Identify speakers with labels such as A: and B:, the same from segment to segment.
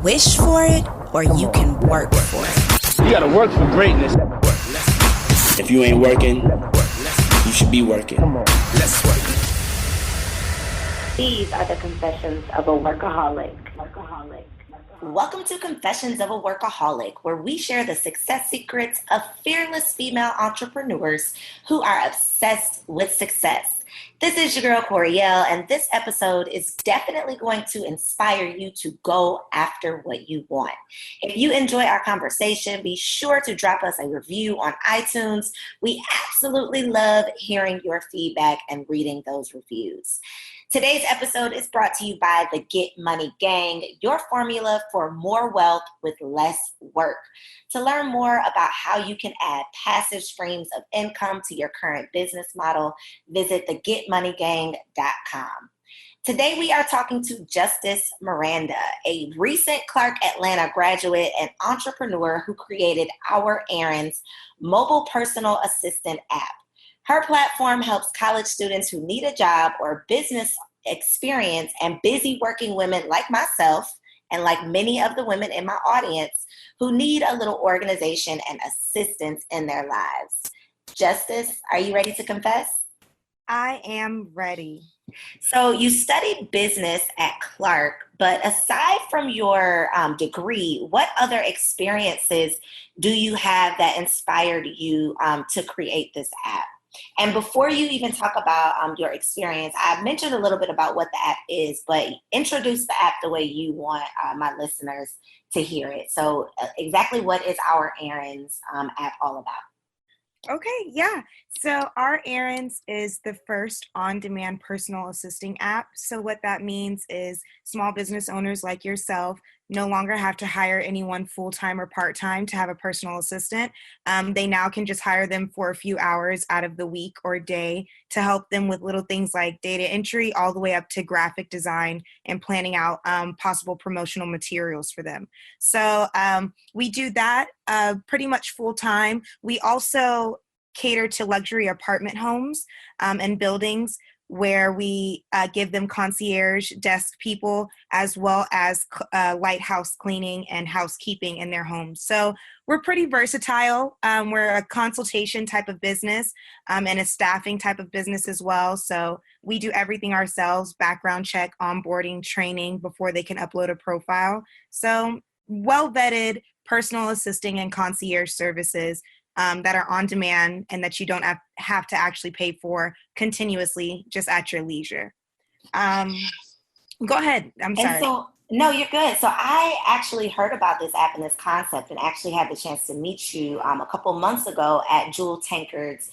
A: wish for it or you can work for it.
B: You gotta work for greatness. If you ain't working, you should be working. Let's work.
C: These are the confessions of a workaholic.
A: Welcome to Confessions of a Workaholic, where we share the success secrets of fearless female entrepreneurs who are obsessed with success. This is your girl, Koereyelle, and this episode is definitely going to inspire you to go after what you want. If you enjoy our conversation, be sure to drop us a review on iTunes. We absolutely love hearing your feedback and reading those reviews. Today's episode is brought to you by the Get Money Gang, your formula for more wealth with less work. To learn more about how you can add passive streams of income to your current business model, visit thegetmoneygang.com. Today we are talking to Justice Miranda, a recent Clark Atlanta graduate and entrepreneur who created Our Errands mobile personal assistant app. Her platform helps college students who need a job or business experience and busy working women like myself and like many of the women in my audience who need a little organization and assistance in their lives. Justice, are you ready to confess?
D: I am ready.
A: So you studied business at Clark, but aside from your degree, what other experiences do you have that inspired you to create this app? And before you even talk about your experience, I mentioned a little bit about what the app is, but introduce the app the way you want my listeners to hear it. So exactly what is Our Errands app all about?
D: Okay, yeah. So Our Errands is the first on-demand personal assisting app. So what that means is small business owners like yourself no longer have to hire anyone full-time or part-time to have a personal assistant. They now can just hire them for a few hours out of the week or day to help them with little things like data entry all the way up to graphic design and planning out possible promotional materials for them. So we do that pretty much full-time. We also cater to luxury apartment homes and buildings where we give them concierge desk people as well as lighthouse cleaning and housekeeping in their homes. So we're pretty versatile. We're a consultation type of business and a staffing type of business as well. So we do everything ourselves, background check, onboarding, training before they can upload a profile. So well-vetted personal assisting and concierge services that are on demand and that you don't have to actually pay for continuously, just at your leisure. Go ahead. I'm sorry.
A: No, you're good. So I actually heard about this app and this concept and actually had the chance to meet you a couple months ago at Jewel Tankard's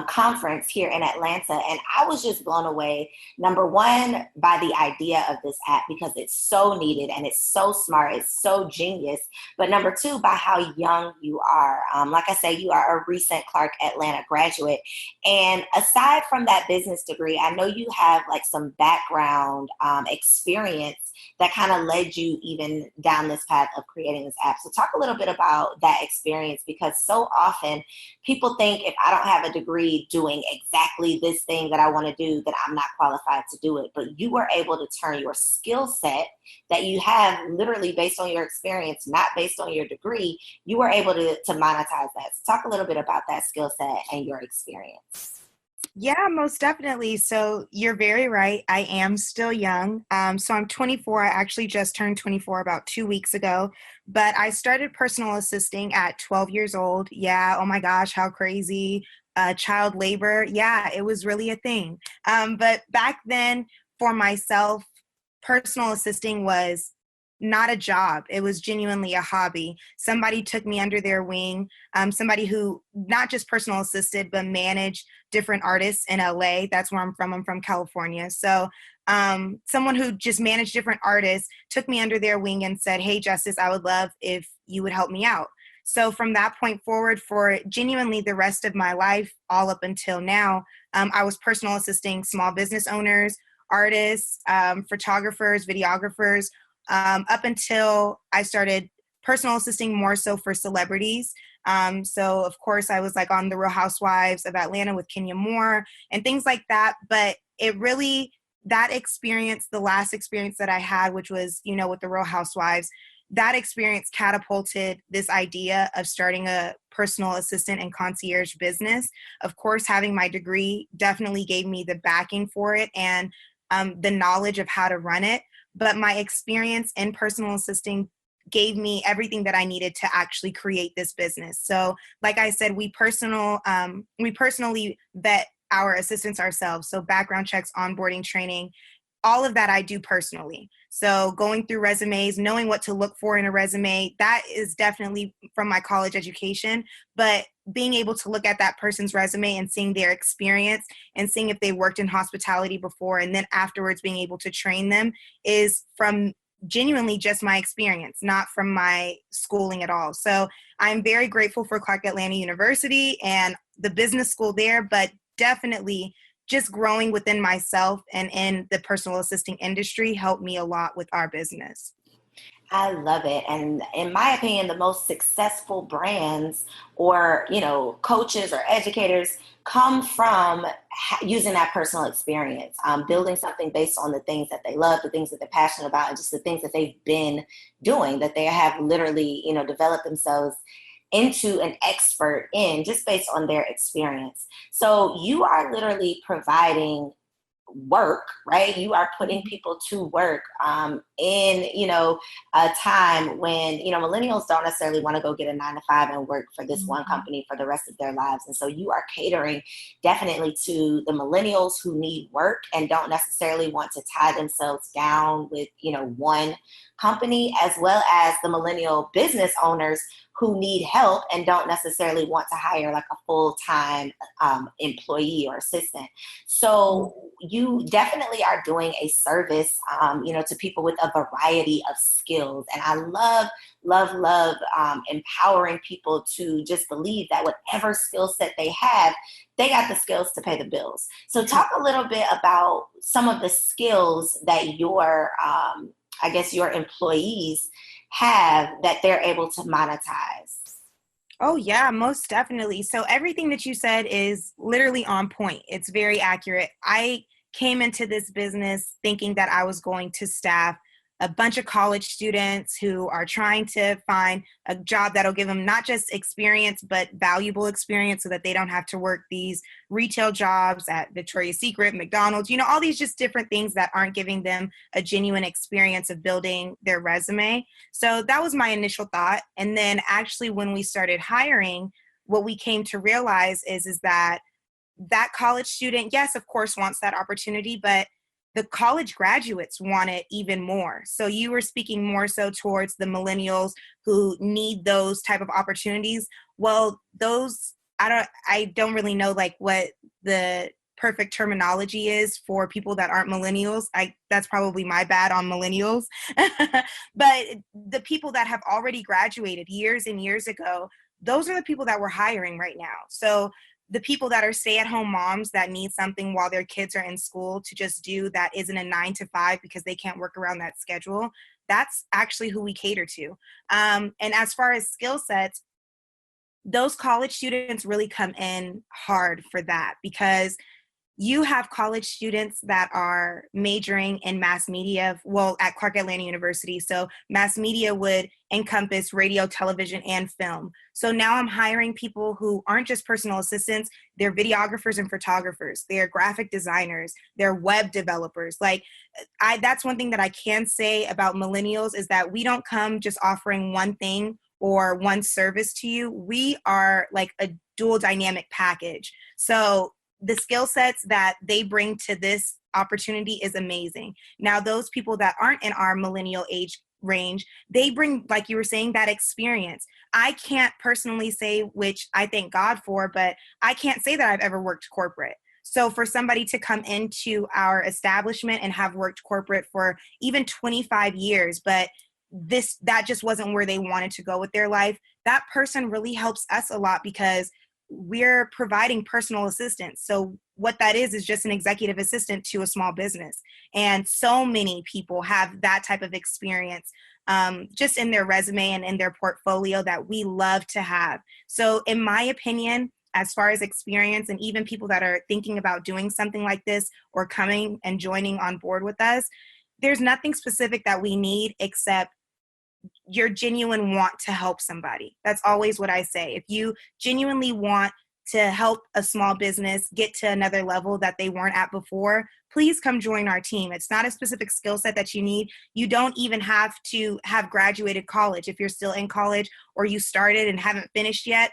A: conference here in Atlanta. And I was just blown away, number one, by the idea of this app because it's so needed and it's so smart. It's so genius. But number two, by how young you are. Like I say, you are a recent Clark Atlanta graduate. And aside from that business degree, I know you have like some background experience that kind of led you even down this path of creating this app. So talk a little bit about that experience, because so often people think if I don't have a degree doing exactly this thing that I want to do, that I'm not qualified to do it. But you were able to turn your skill set that you have literally based on your experience, not based on your degree, you were able to monetize that. So talk a little bit about that skill set and your experience.
D: Yeah, most definitely. So you're very right. I am still young. So I'm 24. I actually just turned 24 about 2 weeks ago, but I started personal assisting at 12 years old. Yeah. Oh my gosh, how crazy. Child labor. Yeah, it was really a thing. But back then for myself, personal assisting was not a job. It was genuinely a hobby. Somebody took me under their wing, somebody who not just personal assisted, but managed different artists in LA. That's where I'm from. I'm from California. So someone who just managed different artists took me under their wing and said, "Hey, Justice, I would love if you would help me out." So from that point forward, for genuinely the rest of my life, all up until now, I was personal assisting small business owners, artists, photographers, videographers, up until I started personal assisting more so for celebrities. So of course I was like on The Real Housewives of Atlanta with Kenya Moore and things like that. But it really, that experience, the last experience that I had, which was, with The Real Housewives, that experience catapulted this idea of starting a personal assistant and concierge business. Of course, having my degree definitely gave me the backing for it and the knowledge of how to run it. But my experience in personal assisting gave me everything that I needed to actually create this business. So like I said, we personally vet our assistants ourselves. So background checks, onboarding training, all of that I do personally. So going through resumes, knowing what to look for in a resume, that is definitely from my college education. But being able to look at that person's resume and seeing their experience and seeing if they worked in hospitality before, and then afterwards being able to train them is from genuinely just my experience, not from my schooling at all. So I'm very grateful for Koereyelle University and the business school there, but definitely just growing within myself and in the personal assisting industry helped me a lot with our business.
A: I love it. And in my opinion, the most successful brands or, coaches or educators come from using that personal experience, building something based on the things that they love, the things that they're passionate about, and just the things that they've been doing, that they have literally, developed themselves into an expert in just based on their experience. So you are literally providing work, right? You are putting people to work in, a time when, millennials don't necessarily want to go get a 9 to 5 and work for this one company for the rest of their lives. And so you are catering definitely to the millennials who need work and don't necessarily want to tie themselves down with, one company, as well as the millennial business owners who need help and don't necessarily want to hire like a full-time employee or assistant. So you definitely are doing a service, to people with a variety of skills. And I love empowering people to just believe that whatever skill set they have, they got the skills to pay the bills. So talk a little bit about some of the skills that your employees have that they're able to monetize.
D: Oh, yeah, most definitely. So everything that you said is literally on point. It's very accurate. I came into this business thinking that I was going to staff a bunch of college students who are trying to find a job that'll give them not just experience, but valuable experience so that they don't have to work these retail jobs at Victoria's Secret, McDonald's, all these just different things that aren't giving them a genuine experience of building their resume. So that was my initial thought. And then actually when we started hiring, what we came to realize is that college student, yes, of course, wants that opportunity, but the college graduates want it even more. So you were speaking more so towards the millennials who need those type of opportunities. Well, I don't really know like what the perfect terminology is for people that aren't millennials. That's probably my bad on millennials. But the people that have already graduated years and years ago, those are the people that we're hiring right now. So the people that are stay-at-home moms that need something while their kids are in school to just do that isn't a 9 to 5 because they can't work around that schedule, that's actually who we cater to. And as far as skill sets, those college students really come in hard for that because you have college students that are majoring in mass media, at Koereyelle University. So mass media would encompass radio, television, and film. So now I'm hiring people who aren't just personal assistants, they're videographers and photographers, they're graphic designers, they're web developers. That's one thing that I can say about millennials is that we don't come just offering one thing or one service to you. We are like a dual dynamic package. So the skill sets that they bring to this opportunity is amazing. Now, those people that aren't in our millennial age range, they bring, like you were saying, that experience. I can't personally say, which I thank God for, but I can't say that I've ever worked corporate. So for somebody to come into our establishment and have worked corporate for even 25 years, but that just wasn't where they wanted to go with their life, that person really helps us a lot because we're providing personal assistance. So what that is just an executive assistant to a small business. And so many people have that type of experience just in their resume and in their portfolio that we love to have. So in my opinion, as far as experience and even people that are thinking about doing something like this or coming and joining on board with us, there's nothing specific that we need except your genuine want to help somebody. That's always what I say. If you genuinely want to help a small business get to another level that they weren't at before, please come join our team. It's not a specific skill set that you need. You don't even have to have graduated college. If you're still in college or you started and haven't finished yet,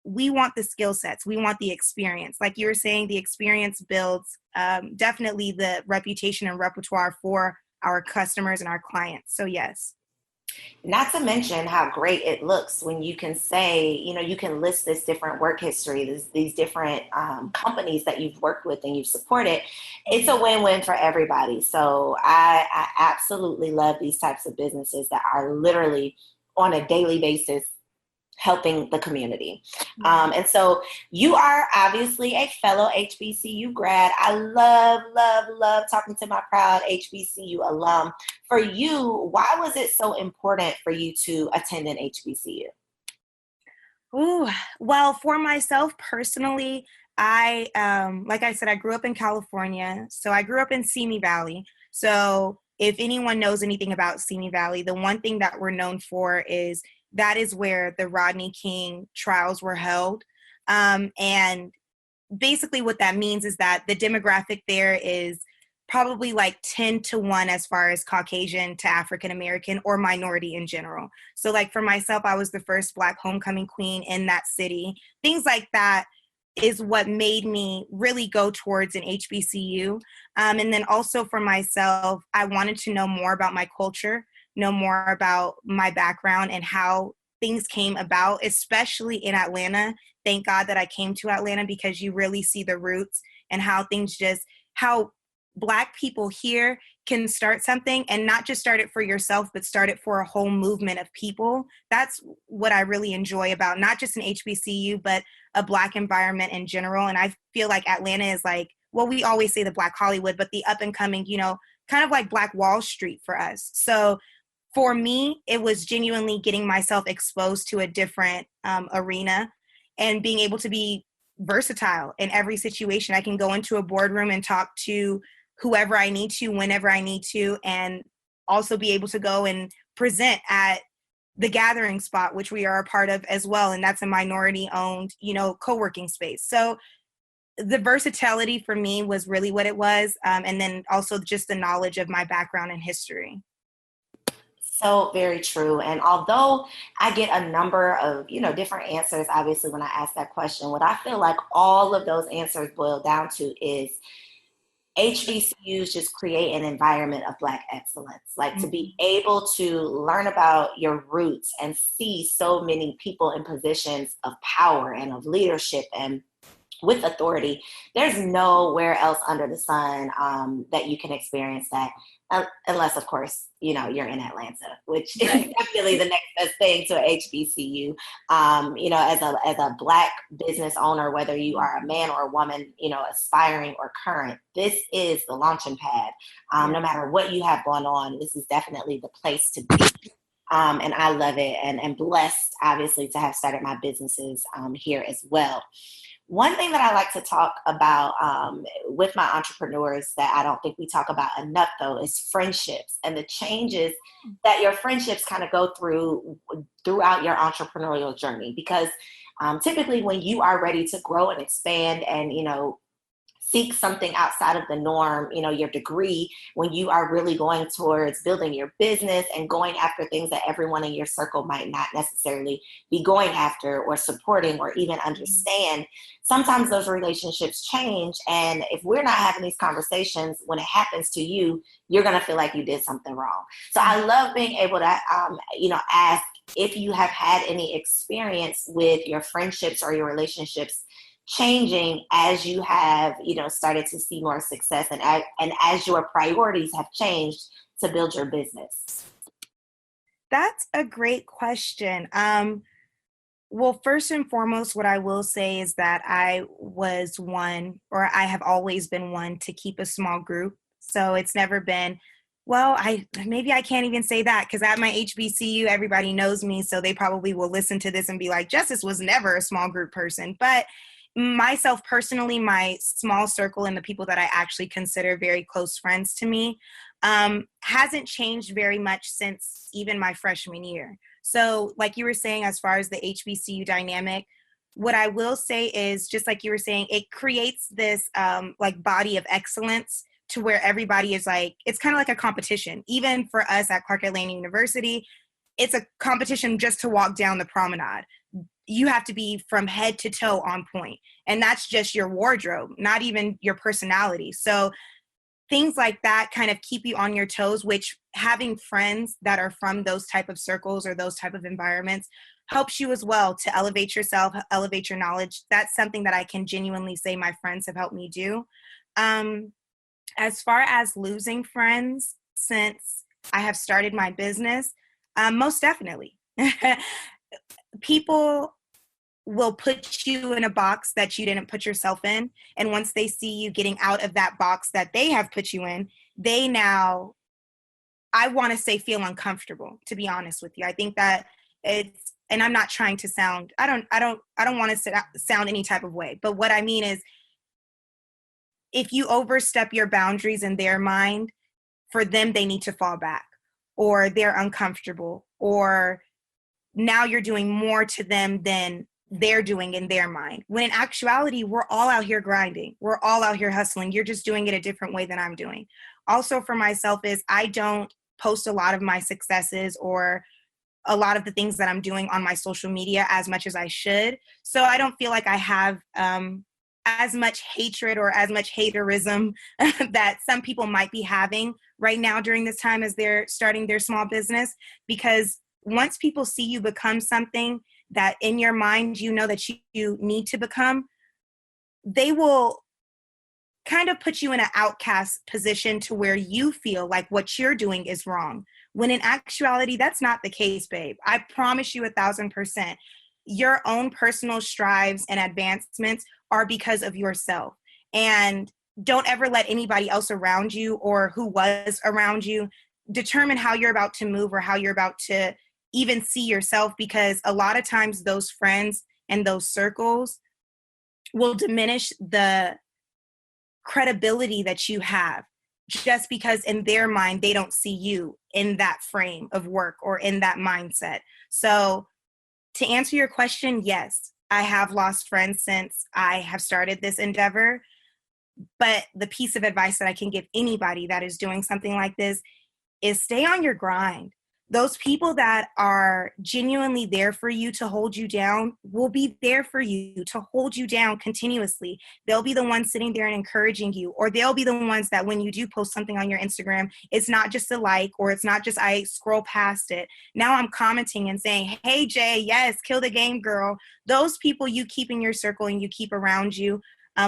D: we want the skill sets. We want the experience. Like you were saying, the experience builds definitely the reputation and repertoire for our customers and our clients. So yes.
A: Not to mention how great it looks when you can say, you can list this different work history, these different companies that you've worked with and you've supported. It's a win-win for everybody. So I absolutely love these types of businesses that are literally on a daily basis helping the community. And so you are obviously a fellow HBCU grad. I love talking to my proud HBCU alum. For you, why was it so important for you to attend an HBCU?
D: Ooh, well, for myself personally, I, like I said, I grew up in California. So I grew up in Simi Valley. So if anyone knows anything about Simi Valley, the one thing that we're known for is that is where the Rodney King trials were held. And basically what that means is that the demographic there is probably like 10-1 as far as Caucasian to African American or minority in general. So like for myself, I was the first Black homecoming queen in that city. Things like that is what made me really go towards an HBCU. And then also for myself, I wanted to know more about my culture, know more about my background and how things came about, especially in Atlanta. Thank God that I came to Atlanta because you really see the roots and how things how Black people here can start something and not just start it for yourself, but start it for a whole movement of people. That's what I really enjoy about not just an HBCU, but a Black environment in general. And I feel like Atlanta is like, well, we always say the Black Hollywood, but the up and coming, kind of like Black Wall Street for us. So for me, it was genuinely getting myself exposed to a different arena and being able to be versatile in every situation. I can go into a boardroom and talk to whoever I need to, whenever I need to, and also be able to go and present at the Gathering Spot, which we are a part of as well. And that's a minority-owned, co-working space. So the versatility for me was really what it was. And then also just the knowledge of my background and history.
A: So very true. And although I get a number of, different answers, obviously, when I ask that question, what I feel like all of those answers boil down to is HBCUs just create an environment of Black excellence. Like to be able to learn about your roots and see so many people in positions of power and of leadership and with authority. There's nowhere else under the sun that you can experience that, unless, of course, you're in Atlanta, which is definitely the next best thing to a HBCU. As a Black business owner, whether you are a man or a woman, aspiring or current, this is the launching pad. No matter what you have going on, this is definitely the place to be. And I love it and blessed, obviously, to have started my businesses here as well. One thing that I like to talk about with my entrepreneurs that I don't think we talk about enough, though, is friendships and the changes that your friendships kind of go throughout your entrepreneurial journey. Because typically when you are ready to grow and expand and, seek something outside of the norm, your degree, when you are really going towards building your business and going after things that everyone in your circle might not necessarily be going after or supporting or even understand, sometimes those relationships change. And if we're not having these conversations, when it happens to you, you're going to feel like you did something wrong. So I love being able to, ask if you have had any experience with your friendships or your relationships changing as you have, started to see more success and as your priorities have changed to build your business?
D: That's a great question. Well, first and foremost, what I will say is that I have always been one to keep a small group. So it's never been, maybe I can't even say that because at my HBCU, everybody knows me. So they probably will listen to this and be like, Justice was never a small group person. But myself personally, my small circle and the people that I actually consider very close friends to me hasn't changed very much since even my freshman year. So like you were saying, as far as the HBCU dynamic, what I will say is, just like you were saying, it creates this like body of excellence to where everybody is like, it's kind of like a competition. Even for us at Koereyelle University, it's a competition just to walk down the promenade. You have to be from head to toe on point. And that's just your wardrobe, not even your personality. So things like that kind of keep you on your toes, which having friends that are from those type of circles or those type of environments helps you as well to elevate yourself, elevate your knowledge. That's something that I can genuinely say my friends have helped me do. As far as losing friends since I have started my business, most definitely. People will put you in a box that you didn't put yourself in. And once they see you getting out of that box that they have put you in, they now, I want to say, feel uncomfortable, to be honest with you. I think that it's, and I'm not trying to sound, I don't want to sound any type of way, but what I mean is, if you overstep your boundaries in their mind, for them, they need to fall back, or they're uncomfortable, or now you're doing more to them than they're doing in their mind. When in actuality, we're all out here grinding. We're all out here hustling. You're just doing it a different way than I'm doing. Also for myself is, I don't post a lot of my successes or a lot of the things that I'm doing on my social media as much as I should. So I don't feel like I have as much hatred or as much haterism that some people might be having right now during this time as they're starting their small business. Because once people see you become something that in your mind you know that you need to become, they will kind of put you in an outcast position to where you feel like what you're doing is wrong. When in actuality, that's not the case, babe. I promise you 1,000%. Your own personal strives and advancements are because of yourself. And don't ever let anybody else around you or who was around you determine how you're about to move or how you're about to even see yourself, because a lot of times those friends and those circles will diminish the credibility that you have just because in their mind they don't see you in that frame of work or in that mindset. So to answer your question, yes, I have lost friends since I have started this endeavor. But the piece of advice that I can give anybody that is doing something like this is stay on your grind. Those people that are genuinely there for you to hold you down will be there for you to hold you down continuously. They'll be the ones sitting there and encouraging you, or they'll be the ones that when you do post something on your Instagram, it's not just a like, or it's not just I scroll past it. Now I'm commenting and saying, hey, Jay, yes, kill the game, girl. Those people you keep in your circle and you keep around you,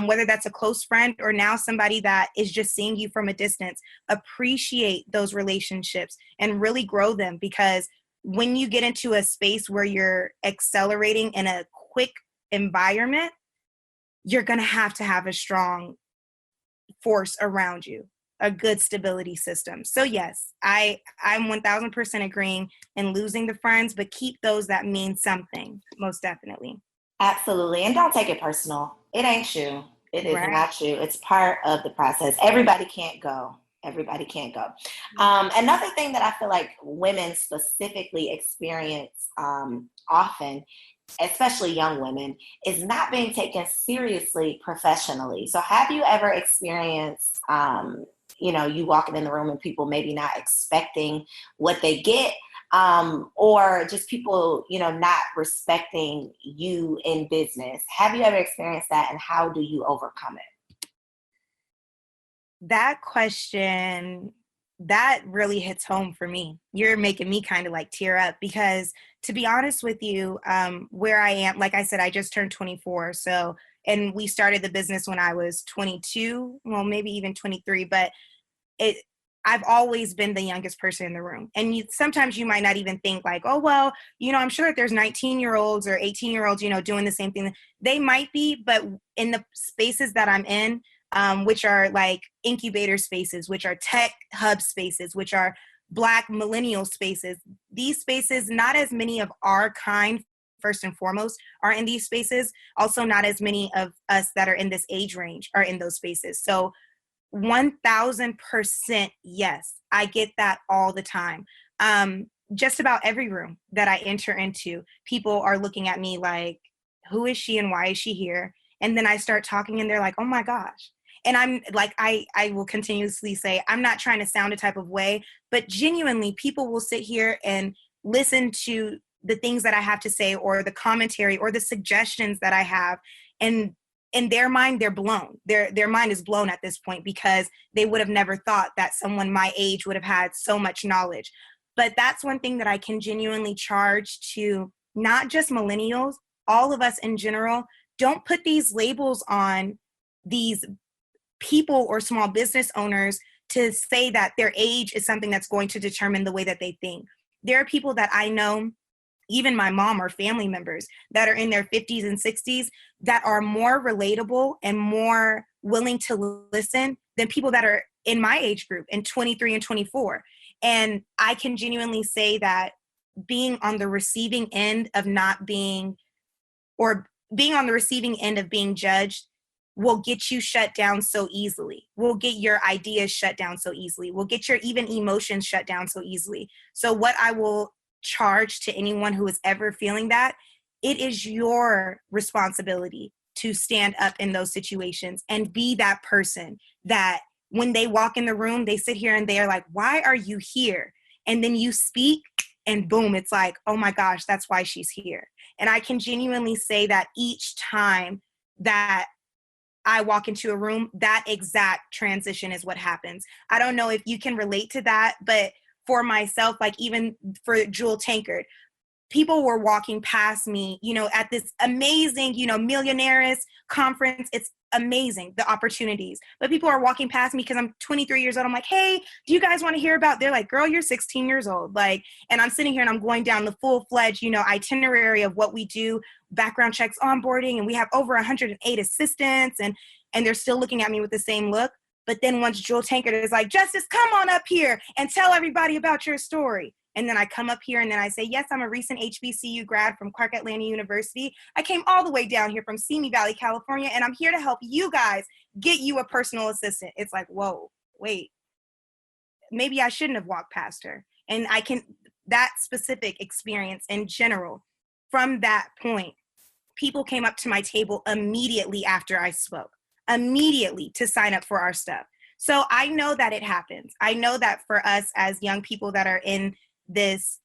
D: whether that's a close friend or now somebody that is just seeing you from a distance, appreciate those relationships and really grow them. Because when you get into a space where you're accelerating in a quick environment, you're going to have a strong force around you, a good stability system. So yes, I'm 1,000% agreeing in losing the friends, but keep those that mean something, most definitely.
A: Absolutely. And don't take it personal. It ain't you. It is
D: Right.
A: not you. It's part of the process. Everybody can't go. Everybody can't go. Another thing that I feel like women specifically experience often, especially young women, is not being taken seriously professionally. So have you ever experienced, you walking in the room and people maybe not expecting what they get, or just people, not respecting you in business? Have you ever experienced that, and how do you overcome it?
D: That question, that really hits home for me. You're making me kind of like tear up, because to be honest with you, where I am, like I said, I just turned 24. So, and we started the business when I was 22, well, maybe even 23, but I've always been the youngest person in the room. And sometimes you might not even think like, oh, well, I'm sure that there's 19-year-olds or 18-year-olds, doing the same thing. They might be, but in the spaces that I'm in, which are like incubator spaces, which are tech hub spaces, which are Black millennial spaces, these spaces, not as many of our kind first and foremost are in these spaces. Also, not as many of us that are in this age range are in those spaces. So 1000% yes, I get that all the time. Just about every room that I enter into, people are looking at me like, who is she and why is she here? And then I start talking and they're like, oh my gosh. And I'm like, I will continuously say, I'm not trying to sound a type of way, but genuinely people will sit here and listen to the things that I have to say or the commentary or the suggestions that I have. And in their mind, they're blown. Their mind is blown at this point because they would have never thought that someone my age would have had so much knowledge. But that's one thing that I can genuinely charge to not just millennials, all of us in general. Don't put these labels on these people or small business owners to say that their age is something that's going to determine the way that they think. There are people that I know, even my mom or family members that are in their 50s and 60s that are more relatable and more willing to listen than people that are in my age group in 23 and 24. And I can genuinely say that being on the receiving end of not being, or being on the receiving end of being judged will get you shut down so easily, will get your ideas shut down so easily, will get your even emotions shut down so easily. So what I will charge to anyone who is ever feeling that, it is your responsibility to stand up in those situations and be that person that when they walk in the room, they sit here and they're like, why are you here? And then you speak and boom, it's like, oh my gosh, that's why she's here. And I can genuinely say that each time that I walk into a room, that exact transition is what happens. I don't know if you can relate to that, but for myself, like even for Jewel Tankard, people were walking past me, at this amazing, millionaires conference. It's amazing, the opportunities. But people are walking past me because I'm 23 years old. I'm like, hey, do you guys want to hear about? They're like, girl, you're 16 years old. Like, and I'm sitting here and I'm going down the full-fledged, itinerary of what we do, background checks, onboarding, and we have over 108 assistants, and they're still looking at me with the same look. But then once Jewel Tankard is like, Justice, come on up here and tell everybody about your story. And then I come up here and then I say, yes, I'm a recent HBCU grad from Koereyelle University. I came all the way down here from Simi Valley, California, and I'm here to help you guys get you a personal assistant. It's like, whoa, wait, maybe I shouldn't have walked past her. And that specific experience in general, from that point, people came up to my table immediately after I spoke, immediately to sign up for our stuff. So I know that it happens. I know that for us as young people that are in this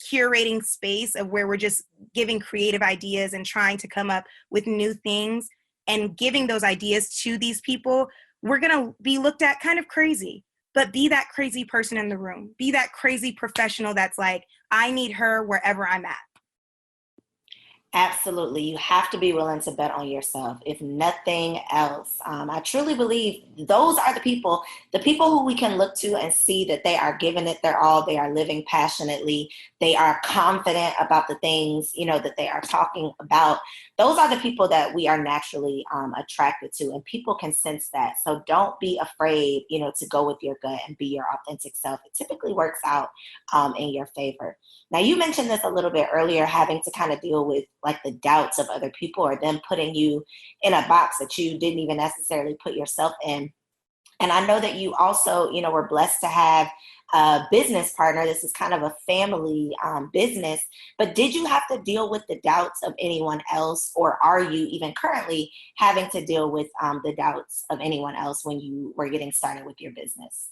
D: curating space of where we're just giving creative ideas and trying to come up with new things and giving those ideas to these people, we're going to be looked at kind of crazy. But be that crazy person in the room. Be that crazy professional that's like, I need her wherever I'm at.
A: Absolutely. You have to be willing to bet on yourself, if nothing else. I truly believe those are the people who we can look to and see that they are giving it their all. They are living passionately. They are confident about the things, that they are talking about. Those are the people that we are naturally attracted to, and people can sense that. So don't be afraid, to go with your gut and be your authentic self. It typically works out in your favor. Now, you mentioned this a little bit earlier, having to kind of deal with like the doubts of other people or them putting you in a box that you didn't even necessarily put yourself in. And I know that you also, were blessed to have a business partner. This is kind of a family business. But did you have to deal with the doubts of anyone else, or are you even currently having to deal with the doubts of anyone else when you were getting started with your business?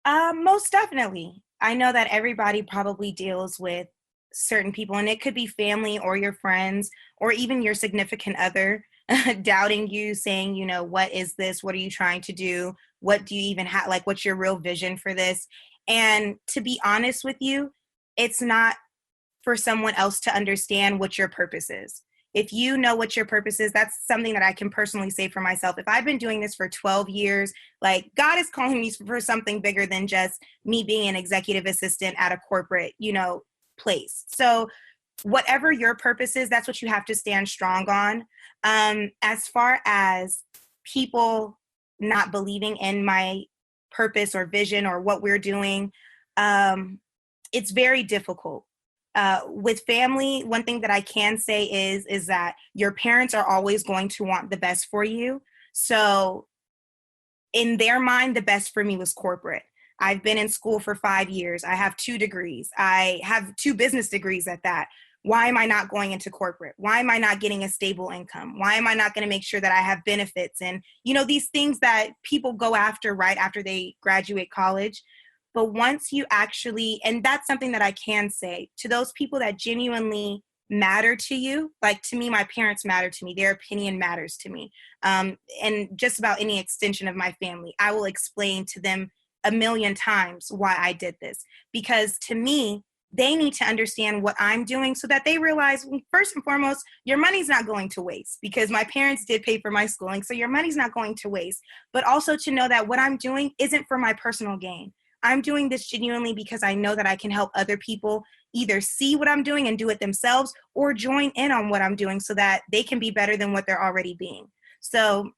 D: Most definitely. I know that everybody probably deals with certain people, and it could be family or your friends or even your significant other doubting you, saying, what is this? What are you trying to do? What do you even have? Like, what's your real vision for this? And to be honest with you, it's not for someone else to understand what your purpose is. If you know what your purpose is, that's something that I can personally say for myself. If I've been doing this for 12 years, like, God is calling me for something bigger than just me being an executive assistant at a corporate, place. So whatever your purpose is, that's what you have to stand strong on. As far as people not believing in my purpose or vision or what we're doing, it's very difficult With family, one thing that I can say is that your parents are always going to want the best for you. So in their mind, the best for me was corporate. I've been in school for 5 years. I have 2 degrees. I have 2 business degrees at that. Why am I not going into corporate? Why am I not getting a stable income? Why am I not going to make sure that I have benefits? And, these things that people go after right after they graduate college. But once you actually, and that's something that I can say to those people that genuinely matter to you, like to me, my parents matter to me, their opinion matters to me. And just about any extension of my family, I will explain to them a million times why I did this. Because to me, they need to understand what I'm doing so that they realize, well, first and foremost, your money's not going to waste, because my parents did pay for my schooling. So your money's not going to waste. But also to know that what I'm doing isn't for my personal gain. I'm doing this genuinely because I know that I can help other people either see what I'm doing and do it themselves, or join in on what I'm doing so that they can be better than what they're already being. So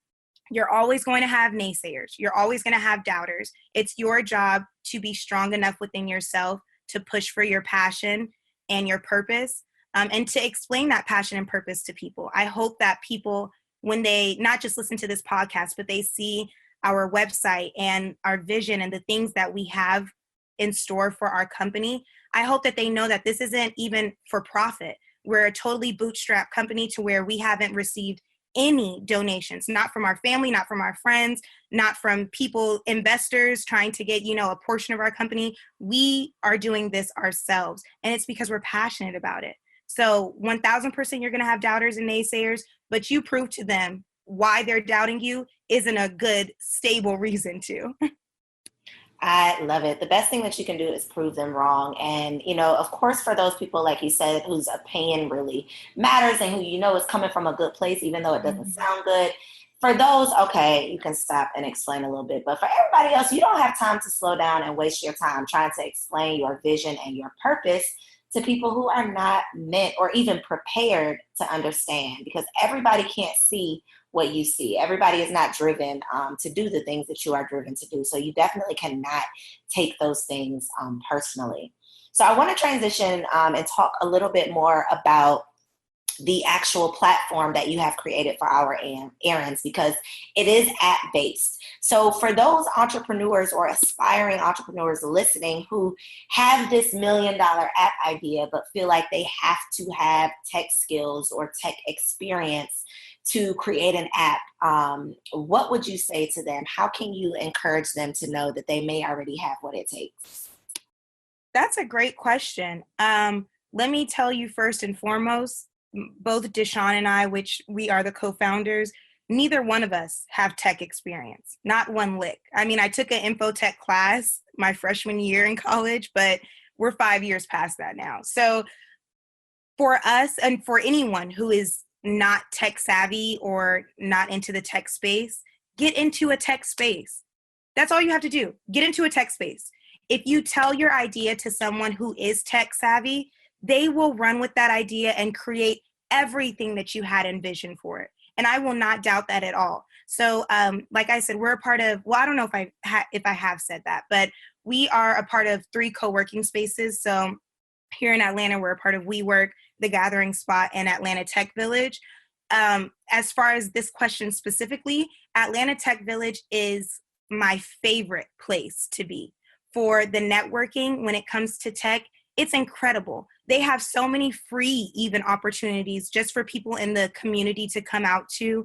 D: you're always going to have naysayers. You're always going to have doubters. It's your job to be strong enough within yourself to push for your passion and your purpose, and to explain that passion and purpose to people. I hope that people, when they not just listen to this podcast, but they see our website and our vision and the things that we have in store for our company, I hope that they know that this isn't even for profit. We're a totally bootstrapped company to where we haven't received any donations, not from our family, not from our friends, not from people, investors trying to get, a portion of our company. We are doing this ourselves, and it's because we're passionate about it. So 1000% you're going to have doubters and naysayers, but you prove to them why they're doubting you isn't a good, stable reason to.
A: I love it. The best thing that you can do is prove them wrong. And, of course, for those people, like you said, whose opinion really matters and who is coming from a good place, even though it doesn't sound good, for those, okay, you can stop and explain a little bit. But for everybody else, you don't have time to slow down and waste your time trying to explain your vision and your purpose to people who are not meant or even prepared to understand, because everybody can't see what you see. Everybody is not driven to do the things that you are driven to do. So you definitely cannot take those things personally. So I want to transition and talk a little bit more about the actual platform that you have created for our errands, because it is app-based. So for those entrepreneurs or aspiring entrepreneurs listening who have this $1 million app idea, but feel like they have to have tech skills or tech experience to create an app, what would you say to them? How can you encourage them to know that they may already have what it takes?
D: That's a great question. Let me tell you first and foremost, both Deshaun and I, which we are the co-founders, neither one of us have tech experience, not one lick. I mean, I took an info tech class my freshman year in college, but we're 5 years past that now. So for us, and for anyone who is not tech savvy or not into the tech space, get into a tech space. That's all you have to do. Get into a tech space. If you tell your idea to someone who is tech savvy, they will run with that idea and create everything that you had envisioned for it. And I will not doubt that at all. So like I said, we're a part of, well, I don't know if I have said that, but we are a part of 3 co-working spaces. So here in Atlanta, we're a part of WeWork, The Gathering Spot, and Atlanta Tech Village. As far as this question specifically, Atlanta Tech Village is my favorite place to be. For the networking, when it comes to tech, it's incredible. They have so many free even opportunities just for people in the community to come out to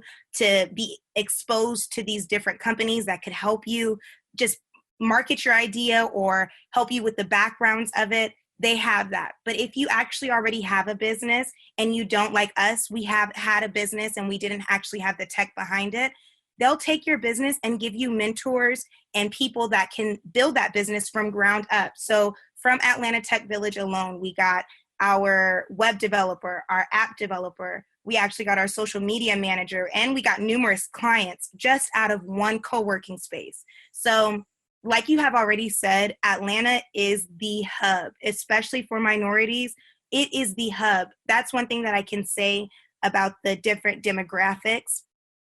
D: be exposed to these different companies that could help you just market your idea or help you with the backgrounds of it. They have that. But if you actually already have a business and you don't, like us, we have had a business and we didn't actually have the tech behind it, they'll take your business and give you mentors and people that can build that business from ground up. So from Atlanta Tech Village alone, we got our web developer, our app developer, we actually got our social media manager, and we got numerous clients just out of one co-working space. So like you have already said, Atlanta is the hub, especially for minorities. It is the hub. That's one thing that I can say about the different demographics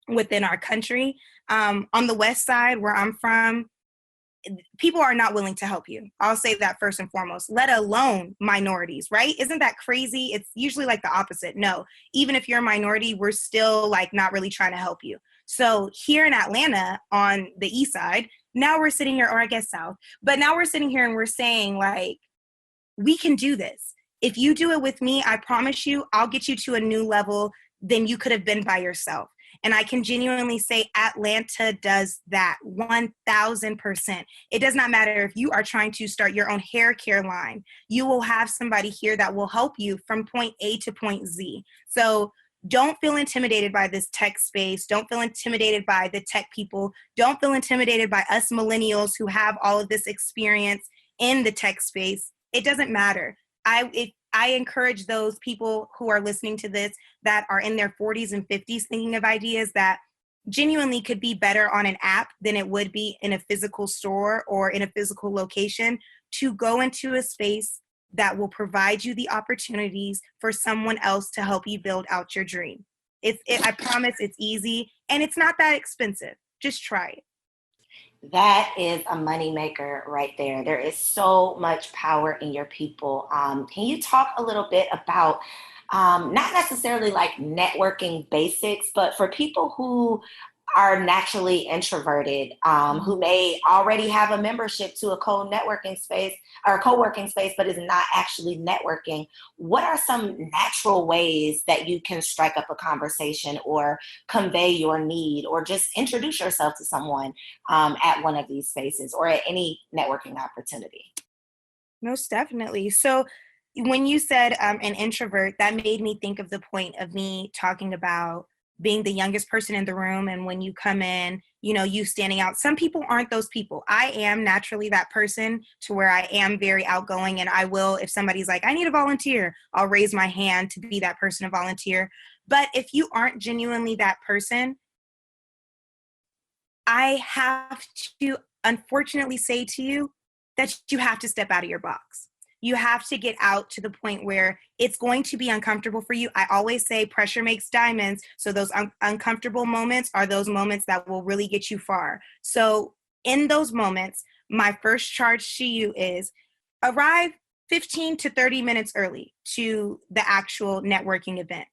D: within our country. On the west side, where I'm from, people are not willing to help you. I'll say that first and foremost, let alone minorities, right? Isn't that crazy? It's usually like the opposite. No, even if you're a minority, we're still like not really trying to help you. So here in Atlanta on the east side, now we're sitting here, or I guess south, but now we're sitting here and we're saying like, we can do this. If you do it with me, I promise you, I'll get you to a new level than you could have been by yourself. And I can genuinely say Atlanta does that 1,000%. It does not matter if you are trying to start your own hair care line. You will have somebody here that will help you from point A to point Z. So don't feel intimidated by this tech space. Don't feel intimidated by the tech people. Don't feel intimidated by us millennials who have all of this experience in the tech space. It doesn't matter. I encourage those people who are listening to this that are in their 40s and 50s thinking of ideas that genuinely could be better on an app than it would be in a physical store or in a physical location, to go into a space that will provide you the opportunities for someone else to help you build out your dream. I promise it's easy and it's not that expensive. Just try it.
A: That is a moneymaker right there. There is so much power in your people. Can you talk a little bit about not necessarily like networking basics, but for people who are naturally introverted, who may already have a membership to a co-networking space or co-working space, but is not actually networking? What are some natural ways that you can strike up a conversation or convey your need or just introduce yourself to someone at one of these spaces or at any networking opportunity?
D: Most definitely. So when you said an introvert, that made me think of the point of me talking about being the youngest person in the room. And when you come in, you know, you standing out. Some people aren't those people. I am naturally that person to where I am very outgoing, and I will, if somebody's like, I need a volunteer, I'll raise my hand to be that person to volunteer. But if you aren't genuinely that person, I have to unfortunately say to you that you have to step out of your box. You have to get out to the point where it's going to be uncomfortable for you. I always say pressure makes diamonds. So those uncomfortable moments are those moments that will really get you far. So in those moments, my first charge to you is arrive 15 to 30 minutes early to the actual networking event.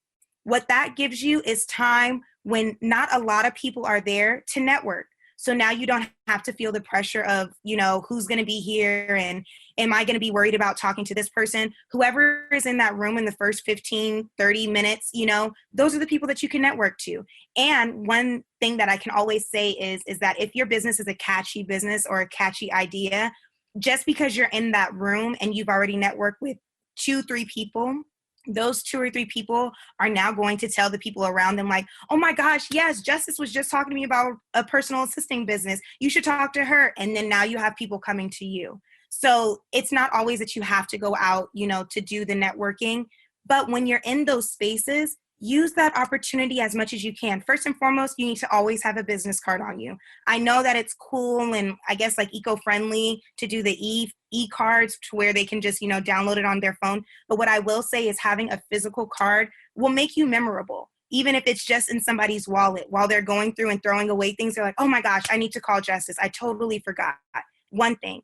D: What that gives you is time when not a lot of people are there to network. So now you don't have to feel the pressure of, you know, who's going to be here and am I going to be worried about talking to this person? Whoever is in that room in the first 15, 30 minutes, you know, those are the people that you can network to. And one thing that I can always say is that if your business is a catchy business or a catchy idea, just because you're in that room and you've already networked with 2-3 people, those 2 or 3 people are now going to tell the people around them like, oh my gosh, yes, Justice was just talking to me about a personal assisting business. You should talk to her. And then now you have people coming to you. So it's not always that you have to go out, you know, to do the networking. But when you're in those spaces, use that opportunity as much as you can. First and foremost, you need to always have a business card on you. I know that it's cool and I guess like eco-friendly to do the e-cards to where they can just, you know, download it on their phone. But what I will say is having a physical card will make you memorable. Even if it's just in somebody's wallet while they're going through and throwing away things, they're like, oh my gosh, I need to call Justice. I totally forgot one thing.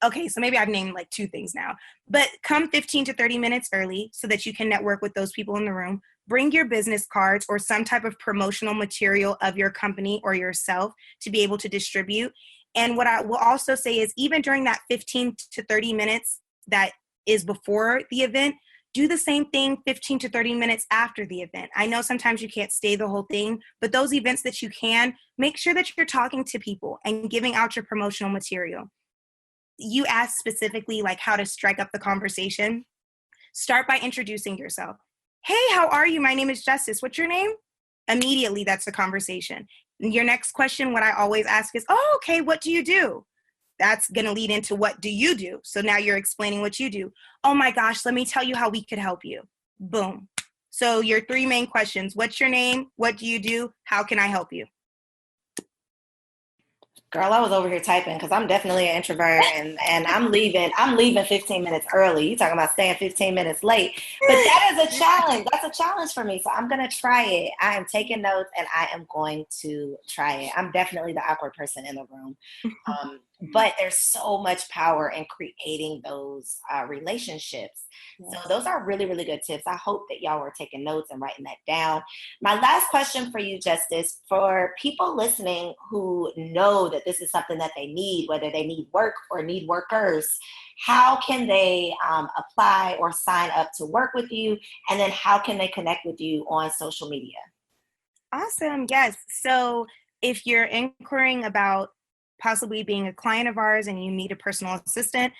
D: Okay, so maybe I've named like 2 things now, but come 15 to 30 minutes early so that you can network with those people in the room. Bring your business cards or some type of promotional material of your company or yourself to be able to distribute. And what I will also say is even during that 15 to 30 minutes that is before the event, do the same thing 15 to 30 minutes after the event. I know sometimes you can't stay the whole thing, but those events that you can, make sure that you're talking to people and giving out your promotional material. You asked specifically like how to strike up the conversation. Start by introducing yourself. Hey, how are you? My name is Justice. What's your name? Immediately, that's the conversation. Your next question, what I always ask is, oh, okay, what do you do? That's going to lead into what do you do? So now you're explaining what you do. Oh my gosh, let me tell you how we could help you. Boom. So your 3 main questions, what's your name? What do you do? How can I help you?
A: Girl, I was over here typing because I'm definitely an introvert and I'm leaving 15 minutes early. You talking about staying 15 minutes late. But that is a challenge. That's a challenge for me. So I'm going to try it. I am taking notes and I am going to try it. I'm definitely the awkward person in the room. but there's so much power in creating those relationships. So those are really, really good tips. I hope that y'all were taking notes and writing that down. My last question for you, Justice, for people listening who know that this is something that they need, whether they need work or need workers, how can they apply or sign up to work with you? And then how can they connect with you on social media?
D: Awesome. Yes. So if you're inquiring about possibly being a client of ours and you need a personal assistant,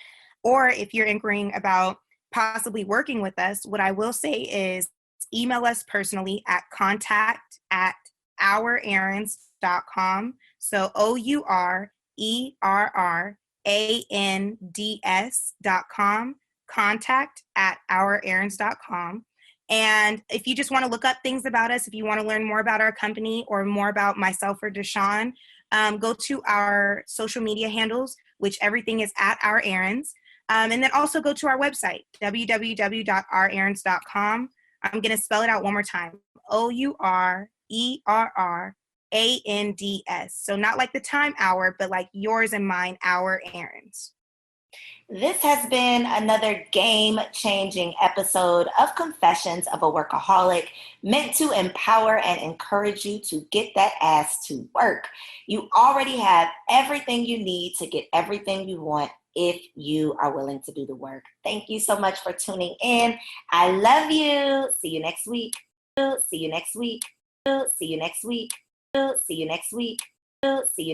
D: or if you're inquiring about possibly working with us, what I will say is email us personally at contact@ourerrands.com. So OURERRANDS.com, contact@ourerrands.com. And if you just want to look up things about us, if you want to learn more about our company or more about myself or Deshawn, go to our social media handles, which everything is at Our Errands. And then also go to our website, www.ourerrands.com. I'm going to spell it out one more time, OURERRANDS. So not like the time hour, but like yours and mine, Our Errands.
A: This has been another game-changing episode of Confessions of a Workaholic, meant to empower and encourage you to get that ass to work. You already have everything you need to get everything you want if you are willing to do the work. Thank you so much for tuning in. I love you. See you next week. See you next week. See you next week. See you next week. See you.